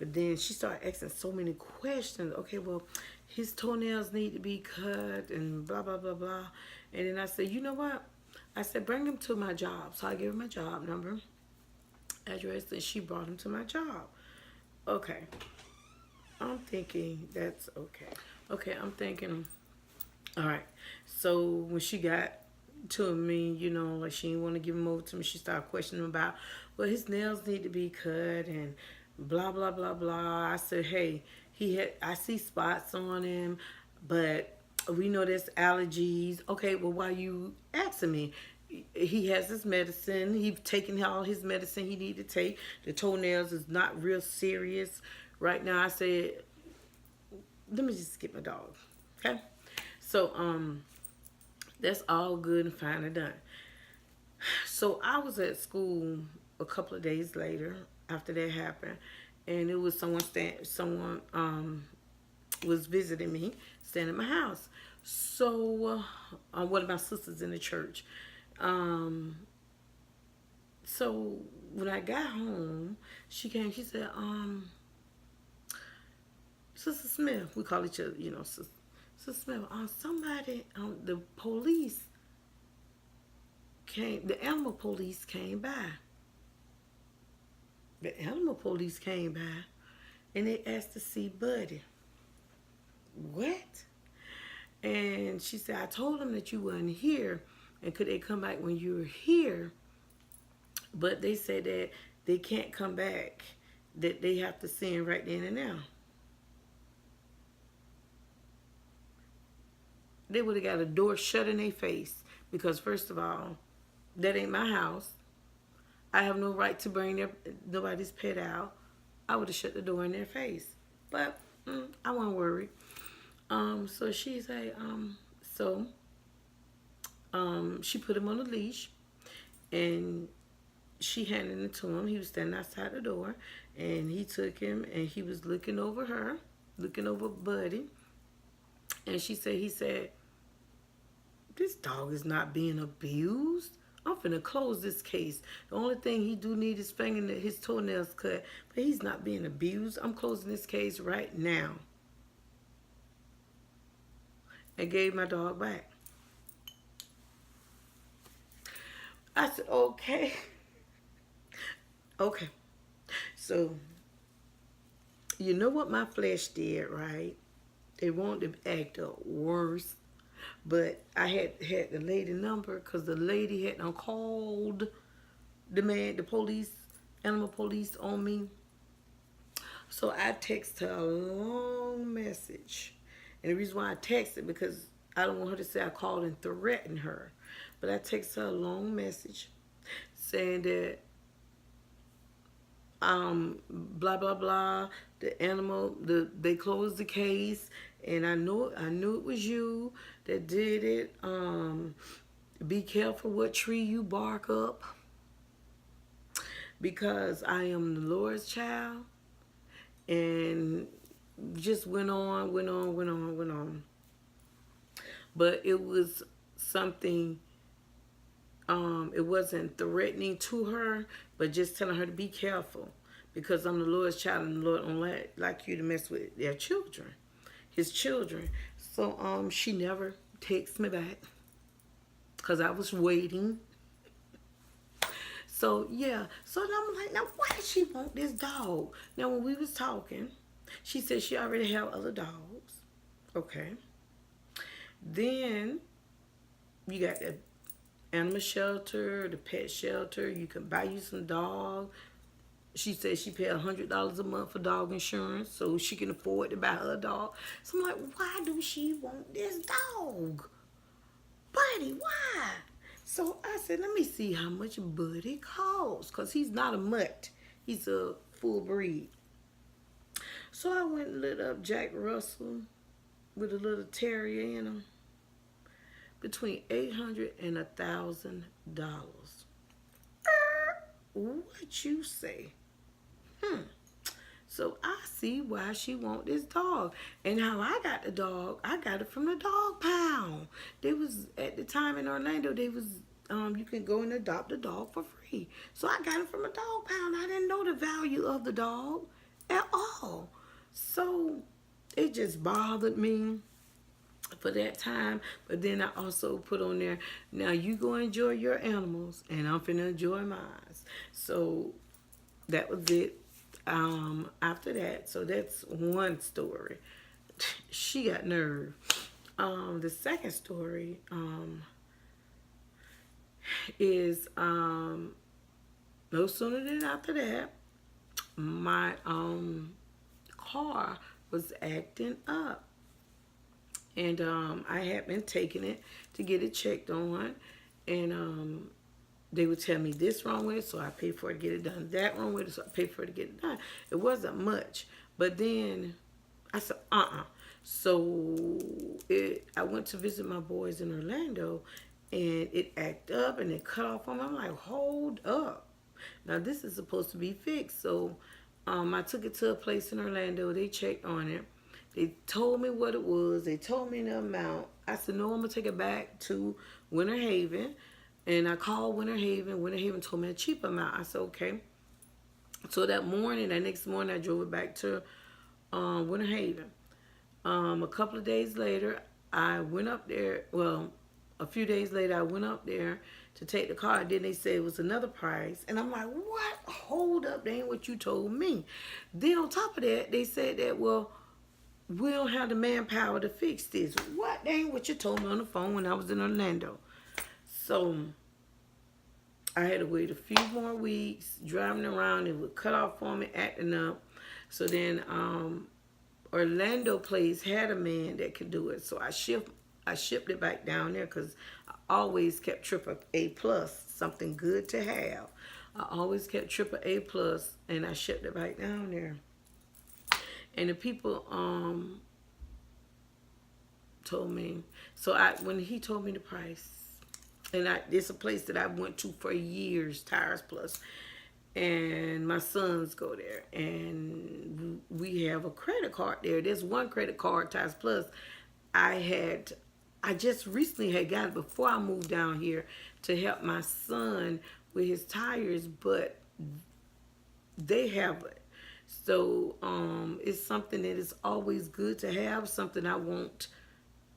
But then she started asking so many questions. Okay, well, his toenails need to be cut and blah, blah, blah, blah. And then I said, you know what? I said, bring him to my job. So I gave her my job number, address, and she brought him to my job. Okay. I'm thinking that's okay. Okay, I'm thinking, all right. So when she got to me, you know, like she didn't want to give him over to me, she started questioning about, well, his nails need to be cut and blah blah blah blah. I said, hey, I see spots on him, but we know there's allergies. Okay, well, why you asking me? He has his medicine. He's taking all his medicine he need to take. The toenails is not real serious right now. I said, let me just get my dog. Okay. So that's all good and fine and done. So I was at school a couple of days later after that happened, and it was someone was visiting me, staying at my house. So one of my sisters in the church. Um, so when I got home, she came. She said, Sister Smith, we call each other, you know, Sister Smith. Somebody, the police came. The animal police came by. The animal police came by, and they asked to see Buddy. What? And she said, I told them that you weren't here, and could they come back when you were here? But they said that they can't come back, that they have to see him right then and now. They would have got a door shut in their face because, first of all, that ain't my house. I have no right to bring nobody's pet out. I would have shut the door in their face. But I wasn't worried. So she said, she put him on a leash and she handed it to him. He was standing outside the door and he took him and he was looking over her, looking over Buddy. And he said, this dog is not being abused. I'm finna close this case. The only thing he do need is his toenails cut, but he's not being abused. I'm closing this case right now. And gave my dog back. I said, okay. Okay. So, you know what my flesh did, right? They wanted to act up worse. But I had the lady number because the lady had called the police, animal police on me. So I texted her a long message. And the reason why I texted because I don't want her to say I called and threatened her. But I texted her a long message saying that blah blah blah, they closed the case and I knew it was you that did it. Be careful what tree you bark up because I am the Lord's child. And just went on. But it was something, it wasn't threatening to her, but just telling her to be careful because I'm the Lord's child and the Lord don't like you to mess with their children, his children. So she never texted me back because I was waiting. So yeah, so I'm like, now why does she want this dog? Now when we was talking, she said she already have other dogs. Okay. Then you got the animal shelter, the pet shelter. You can buy you some dog. She said she paid $100 a month for dog insurance so she can afford to buy her dog. So I'm like, why do she want this dog? Buddy, why? So I said, let me see how much Buddy costs because he's not a mutt. He's a full breed. So I went and lit up Jack Russell with a little terrier in him between $800 and $1,000. What you say? So I see why she want this dog. And how I got the dog, I got it from the dog pound. They was, at the time in Orlando, they was, you can go and adopt a dog for free. So I got it from a dog pound. I didn't know the value of the dog at all. So it just bothered me for that time. But then I also put on there, now you go enjoy your animals and I'm finna enjoy mine. So that was it. After that, so that's one story. She got nerve. The second story is no sooner than after that, my car was acting up. And I had been taking it to get it checked on. And they would tell me this wrong with it, so I paid for it to get it done. That wrong with it, so I paid for it to get it done. It wasn't much. But then I said, So I went to visit my boys in Orlando, and it acted up and it cut off on me. I'm like, hold up. Now this is supposed to be fixed. So I took it to a place in Orlando. They checked on it. They told me what it was. They told me the amount. I said, no, I'm going to take it back to Winter Haven. And I called Winter Haven. Winter Haven told me a cheap amount. I said, okay. So that next morning, I drove it back to Winter Haven. A couple of days later, I went up there. Well, a few days later, I went up there to take the car. Then they said it was another price. And I'm like, what? Hold up. That ain't what you told me. Then on top of that, they said that, well, we don't have the manpower to fix this. What? That ain't what you told me on the phone when I was in Orlando. So I had to wait a few more weeks driving around. It would cut off on me, acting up. So then Orlando Place had a man that could do it. So I shipped it back down there because I always kept AAA+, something good to have. I always kept AAA+, and I shipped it back down there. And the people told me, so when he told me the price, and it's a place that I went to for years, Tires Plus, and my sons go there, and we have a credit card there. There's one credit card, Tires Plus. I just recently had got it before I moved down here to help my son with his tires, but they have it. So it's something that is always good to have, something I won't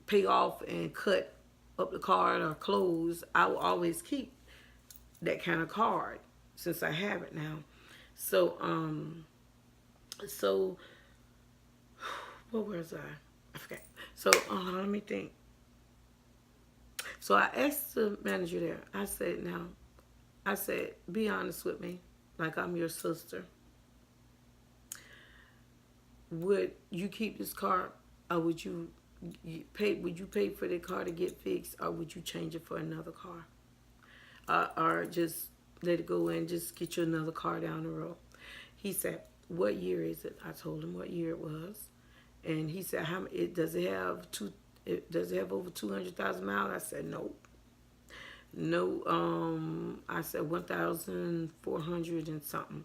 pay off and cut up the card or close. I will always keep that kind of card since I have it now. So what was I forgot. So let me think. So I asked the manager there, I said, be honest with me, like I'm your sister. Would you keep this car, or would you pay for the car to get fixed, or would you change it for another car, or just let it go and just get you another car down the road? He said, what year is it? I told him what year it was, and he said, does it have over 200,000 miles? I said, nope. No, I said 1,400 and something.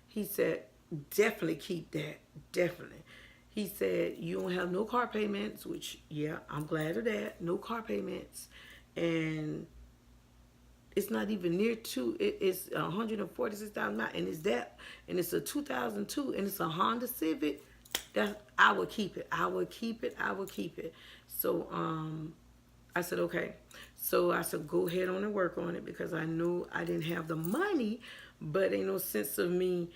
He said, definitely keep that. Definitely. He said, you don't have no car payments, which, yeah, I'm glad of that. No car payments. And it's not even near it's 146,000 miles. And it's a 2002, and it's a Honda Civic. I would keep it. I would keep it. So, I said, okay. So I said, go ahead on and work on it, because I knew I didn't have the money, but ain't no sense of me.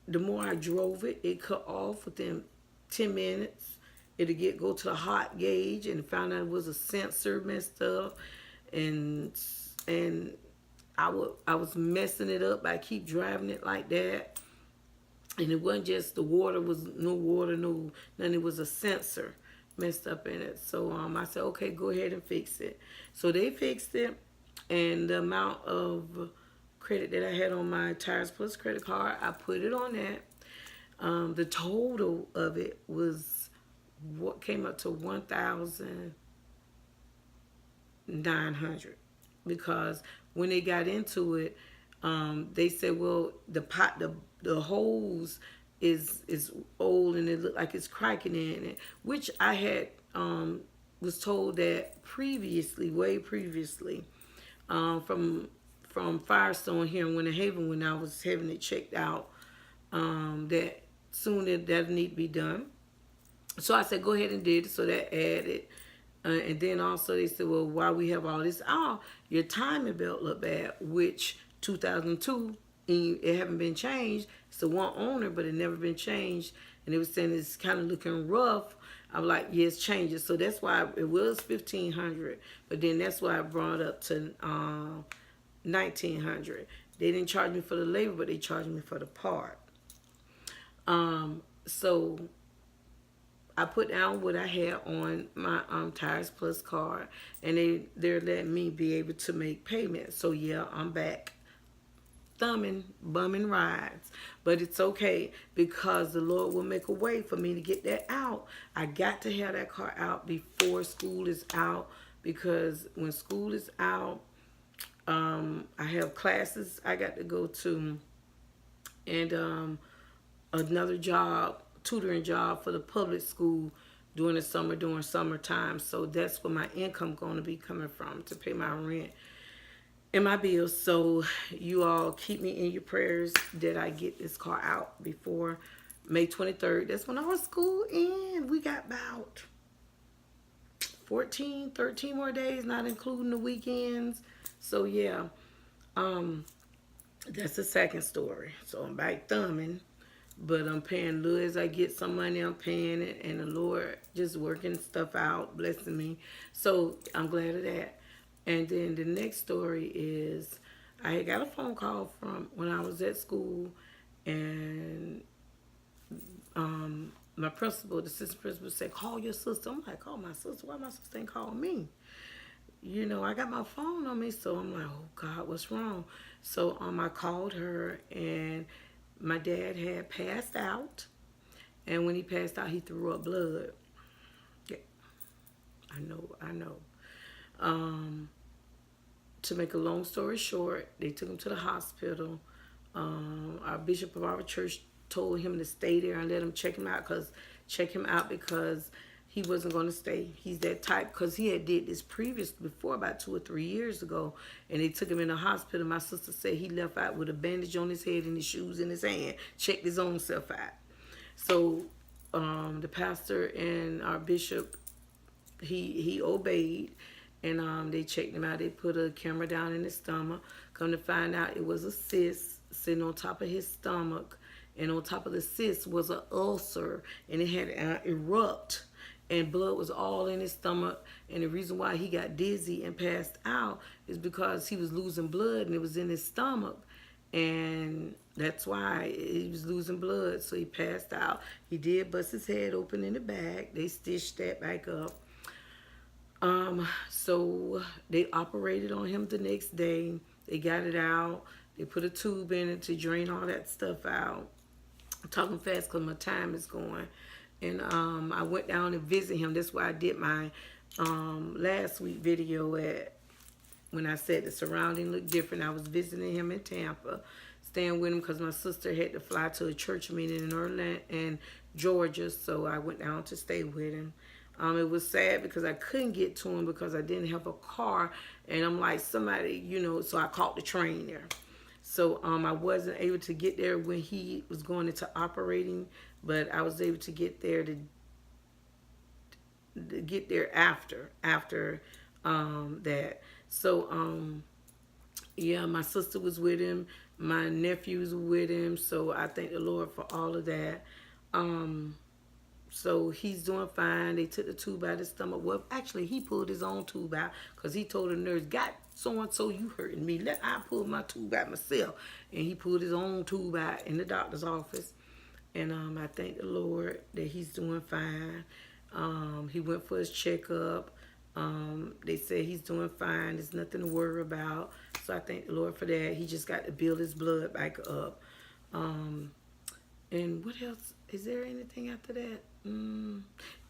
The more I drove it, it cut off within 10 minutes. It'll go to the hot gauge, and found out it was a sensor messed up, and I was messing it up. I keep driving it like that, and it wasn't just the water. Was no water, no nothing. It was a sensor messed up in it. So I said, okay, go ahead and fix it. So they fixed it, and the amount of credit that I had on my Tires Plus credit card, I put it on that. The total of it was what came up to 1,900, because when they got into it, they said, well, the hose is old and it looked like it's cracking in it, which I had was told that way previously, from Firestone here in Winter Haven when I was having it checked out, that soon that'll need to be done. So I said, go ahead and did it. So that added. And then also they said, well, why we have all this? Oh, your timing belt look bad, which 2002, and it haven't been changed. It's the one owner, but it never been changed. And they were saying it's kind of looking rough. I'm like, yes, change it. So that's why it was 1,500, but then that's why I brought it up to 1,900. They didn't charge me for the labor, but they charged me for the part. So I put down what I had on my Tires Plus card, and they're letting me be able to make payments. So yeah, I'm back bumming rides, but it's okay because the Lord will make a way for me to get that out. I got to have that car out before school is out, because when school is out, I have classes I got to go to, and another job, tutoring job for the public school during the summer, during summertime. So that's where my income going to be coming from to pay my rent and my bills. So you all keep me in your prayers that I get this car out before May 23rd. That's when our school ends. We got about 14, 13 more days, not including the weekends. So yeah, that's the second story. So I'm back thumbing. But I'm paying little as I get some money, I'm paying it. And the Lord just working stuff out, blessing me. So I'm glad of that. And then the next story is I had got a phone call from when I was at school. And my principal, the assistant principal, said, call your sister. I'm like, call my sister? Why my sister ain't call me? You know, I got my phone on me. So I'm like, oh, God, what's wrong? So I called her, and my dad had passed out, and when he passed out, he threw up blood. Yeah, I know. To make a long story short, they took him to the hospital. Our bishop of our church told him to stay there and let him check him out because he wasn't going to stay. He's that type, because he had did this before about 2 or 3 years ago, and they took him in the hospital. My sister said he left out with a bandage on his head and his shoes in his hand, checked his own self out. So the pastor and our bishop, he obeyed, and they checked him out. They put a camera down in his stomach. Come to find out, it was a cyst sitting on top of his stomach, and on top of the cyst was an ulcer, and it had erupt. And blood was all in his stomach. And the reason why he got dizzy and passed out is because he was losing blood, and it was in his stomach. And that's why he was losing blood. So he passed out. He did bust his head open in the back. They stitched that back up. So they operated on him the next day. They got it out. They put a tube in it to drain all that stuff out. I'm talking fast because my time is going. And I went down and visit him. That's why I did my last week video when I said the surrounding looked different. I was visiting him in Tampa, staying with him because my sister had to fly to a church meeting in Orlando and Georgia. So I went down to stay with him. It was sad because I couldn't get to him because I didn't have a car. And I'm like, somebody, so I caught the train there. So I wasn't able to get there when he was going into operating, but I was able to get there after that. So yeah, my sister was with him, my nephews were with him. So I thank the Lord for all of that. So he's doing fine. They took the tube out of his stomach. Well, actually, he pulled his own tube out because he told the nurse, "God, so-and-so, you hurting me. I pull my tube out myself." And he pulled his own tube out in the doctor's office. And I thank the Lord that he's doing fine. He went for his checkup. They said he's doing fine. There's nothing to worry about. So I thank the Lord for that. He just got to build his blood back up. And what else? Is there anything after that?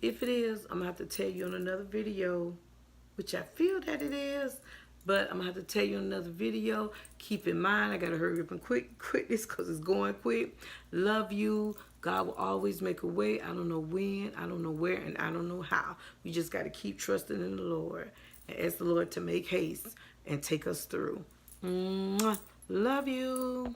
If it is, I'm going to have to tell you in another video, which I feel that it is, but I'm going to have to tell you in another video. Keep in mind, I got to hurry up and quit this because it's going quick. Love you. God will always make a way. I don't know when, I don't know where, and I don't know how. We just got to keep trusting in the Lord and ask the Lord to make haste and take us through. Love you.